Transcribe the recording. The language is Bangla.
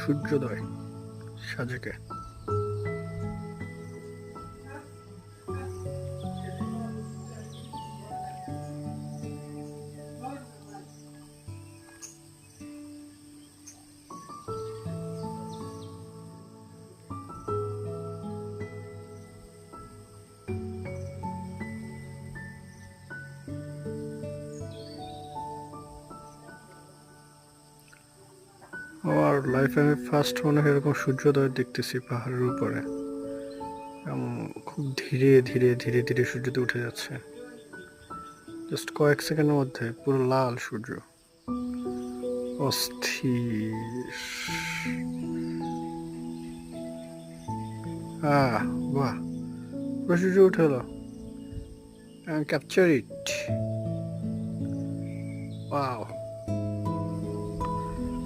সূর্যোদয় সাজেকে। আমার লাইফে আমি ফার্স্ট মনে হয় এরকম সূর্যোদয় দেখতেছি পাহাড়ের উপরে। খুব ধীরে ধীরে ধীরে ধীরে সূর্যটা উঠে যাচ্ছে, জাস্ট কয়েক সেকেন্ডের মধ্যে পুরো লাল সূর্য, অস্থির। বাহ, পুরো সূর্য উঠে এলো। ক্যাপচার ইট। ওয়াও।